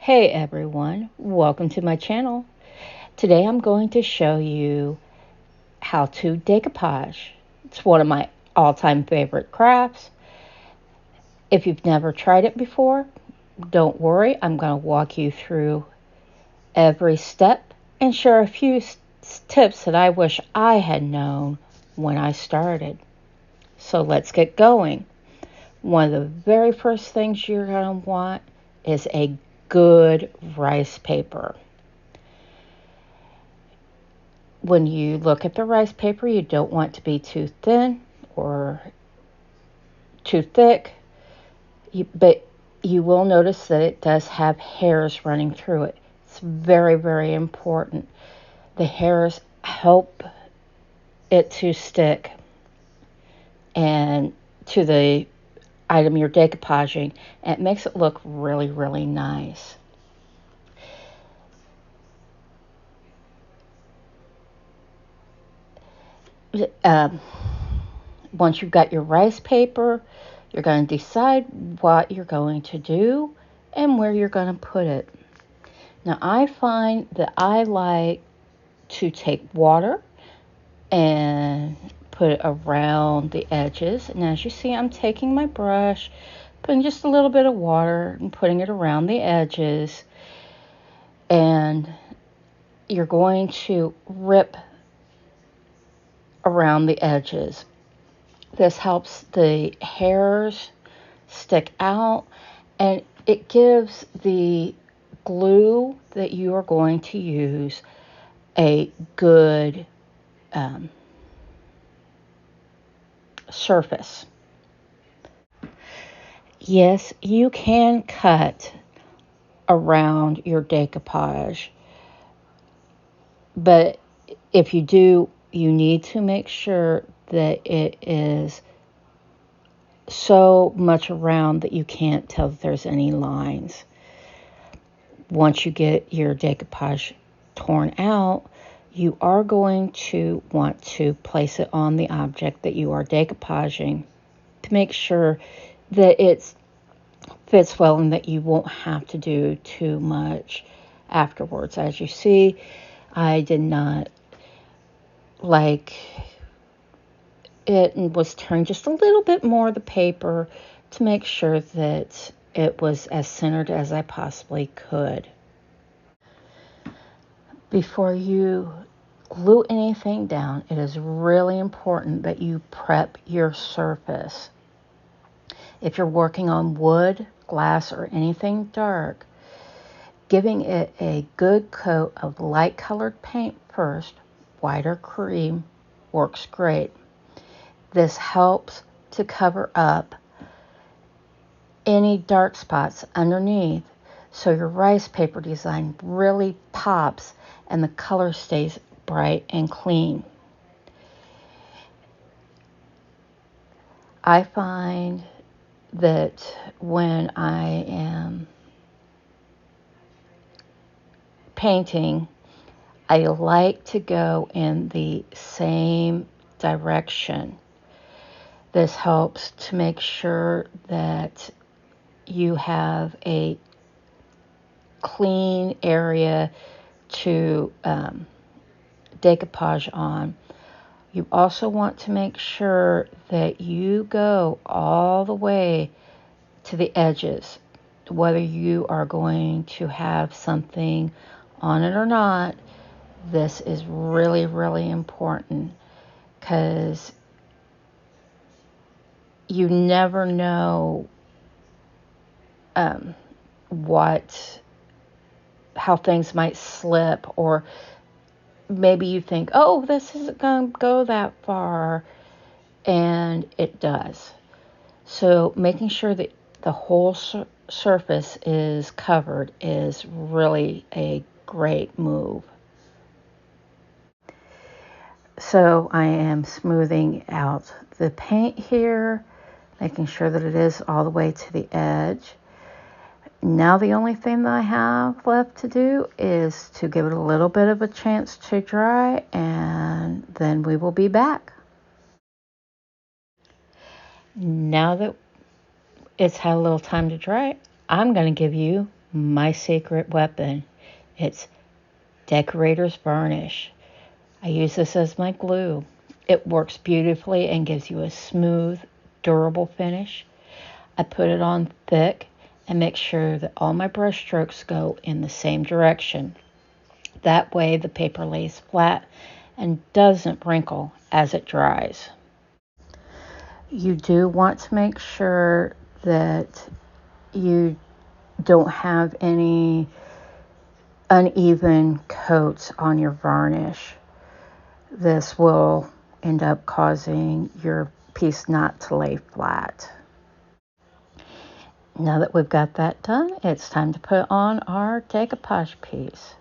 Hey everyone, welcome to my channel. Today I'm going to show you how to decoupage. It's one of my all-time favorite crafts. If you've never tried it before, don't worry, I'm going to walk you through every step and share a few tips that I wish I had known when I started. So let's get going. One of the very first things you're going to want is a good rice paper. When you look at the rice paper, you don't want to be too thin or too thick, but you will notice that it does have hairs running through it. It's very, very important. The hairs help it to stick and to the item you're decoupaging, and it makes it look really, really nice. Once you've got your rice paper, you're going to decide what you're going to do and where you're going to put it. Now, I find that I like to take water and put it around the edges. And as you see, I'm taking my brush, putting just a little bit of water and putting it around the edges. And you're going to rip around the edges. This helps the hairs stick out, and it gives the glue that you are going to use a good surface. Yes, you can cut around your decoupage, but if you do, you need to make sure that it is so much around that you can't tell that there's any lines. Once you get your decoupage torn out, you are going to want to place it on the object that you are decoupaging to make sure that it fits well and that you won't have to do too much afterwards. As you see, I did not like it and was turning just a little bit more of the paper to make sure that it was as centered as I possibly could. Before you glue anything down, it is really important that you prep your surface. If you're working on wood, glass, or anything dark, giving it a good coat of light colored paint first, white or cream, works great. This helps to cover up any dark spots underneath, so your rice paper design really pops and the color stays bright and clean. I find that when I am painting, I like to go in the same direction. This helps to make sure that you have a clean area to decoupage on. You also want to make sure that you go all the way to the edges, whether you are going to have something on it or not. This is really, really important because you never know how things might slip, or maybe you think, oh, this isn't going to go that far, and it does. So making sure that the whole surface is covered is really a great move. So I am smoothing out the paint here, making sure that it is all the way to the edge. Now the only thing that I have left to do is to give it a little bit of a chance to dry, and then we will be back. Now that it's had a little time to dry, I'm going to give you my secret weapon. It's Decorator's Varnish. I use this as my glue. It works beautifully and gives you a smooth, durable finish. I put it on thick and make sure that all my brush strokes go in the same direction. That way the paper lays flat and doesn't wrinkle as it dries. You do want to make sure that you don't have any uneven coats on your varnish. This will end up causing your piece not to lay flat. Now that we've got that done, it's time to put on our decoupage piece.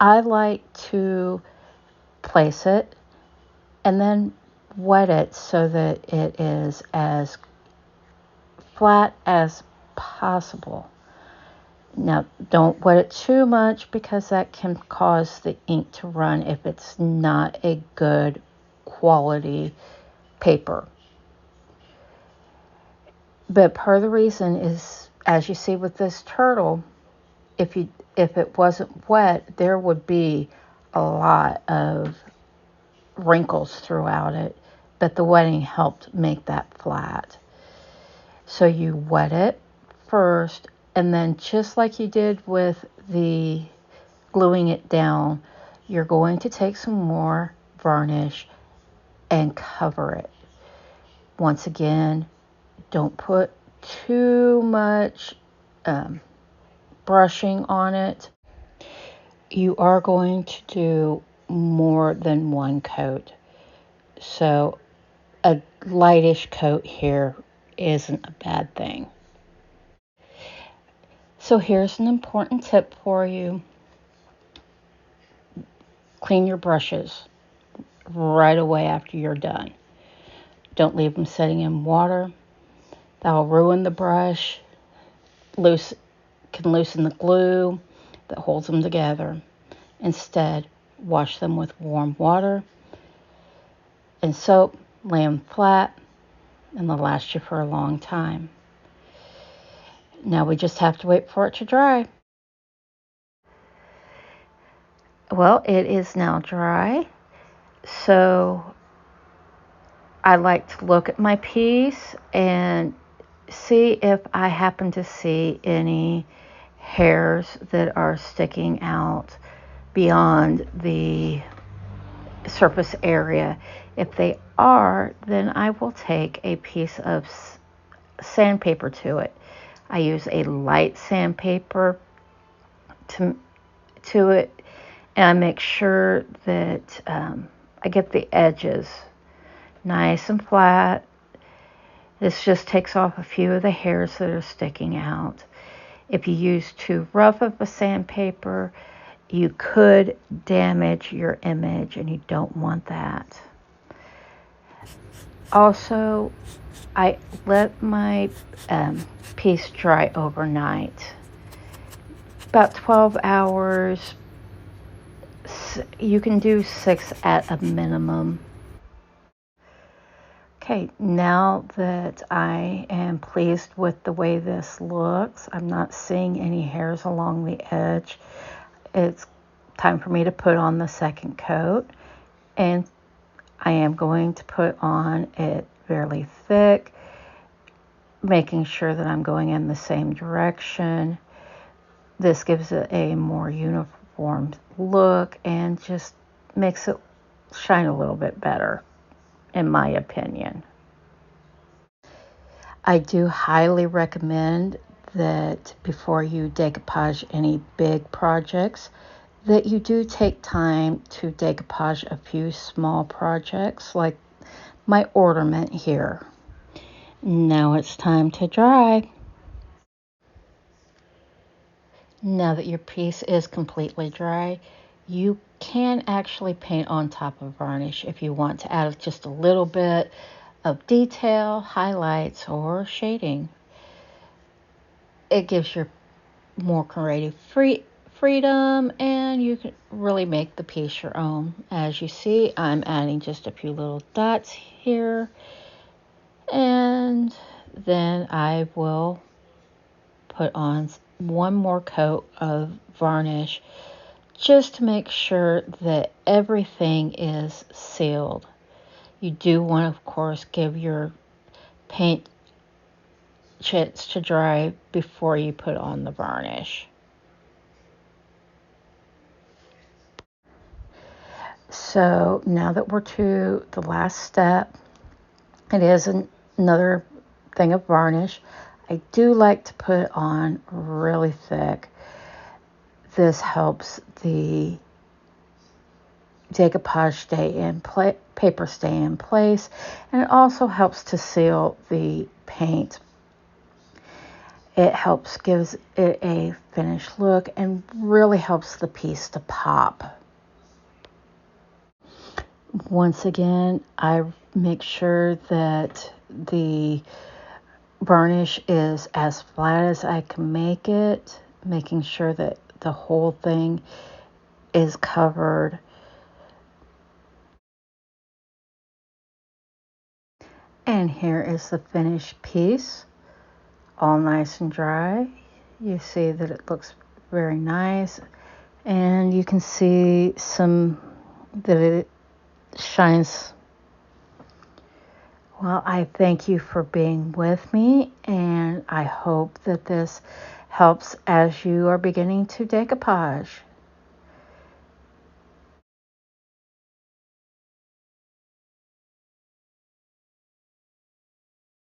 I like to place it and then wet it so that it is as flat as possible. Now, don't wet it too much because that can cause the ink to run if it's not a good quality paper. But part of the reason is, as you see with this turtle, if it wasn't wet, there would be a lot of wrinkles throughout it, but the wetting helped make that flat. So you wet it first, and then just like you did with the gluing it down, you're going to take some more varnish and cover it. Once again, don't put too much brushing on it. You are going to do more than one coat. So a lightish coat here isn't a bad thing. So here's an important tip for you. Clean your brushes right away after you're done. Don't leave them sitting in water. That'll ruin the brush, can loosen the glue that holds them together. Instead, wash them with warm water and soap, lay them flat, and they'll last you for a long time. Now we just have to wait for it to dry. Well, it is now dry, so I like to look at my piece and see if I happen to see any hairs that are sticking out beyond the surface area. If they are, then I will take a piece of sandpaper to it. I use a light sandpaper to it, and I make sure that I get the edges nice and flat. This just takes off a few of the hairs that are sticking out. If you use too rough of a sandpaper, you could damage your image, and you don't want that. Also, I let my piece dry overnight. About 12 hours. You can do 6 at a minimum. Okay, now that I am pleased with the way this looks, I'm not seeing any hairs along the edge. It's time for me to put on the second coat, and I am going to put on it fairly thick, making sure that I'm going in the same direction. This gives it a more uniform look and just makes it shine a little bit better, in my opinion. I do highly recommend that before you decoupage any big projects, that you do take time to decoupage a few small projects like my ornament here. Now it's time to dry. Now that your piece is completely dry, you can actually paint on top of varnish if you want to add just a little bit of detail, highlights, or shading. It gives you more creative freedom, and you can really make the piece your own. As you see, I'm adding just a few little dots here, and then I will put on one more coat of varnish just to make sure that everything is sealed. You do want to, of course, give your paint chits to dry before you put on the varnish. So now that we're to the last step, it is another thing of varnish. I do like to put it on really thick. This helps the decoupage stay in paper stay in place, and it also helps to seal the paint. It helps gives it a finished look and really helps the piece to pop. Once again, I make sure that the varnish is as flat as I can make it, making sure that the whole thing is covered. And here is the finished piece, all nice and dry. You see that it looks very nice, and you can see that it shines. Well, I thank you for being with me, and I hope that this helps as you are beginning to decoupage.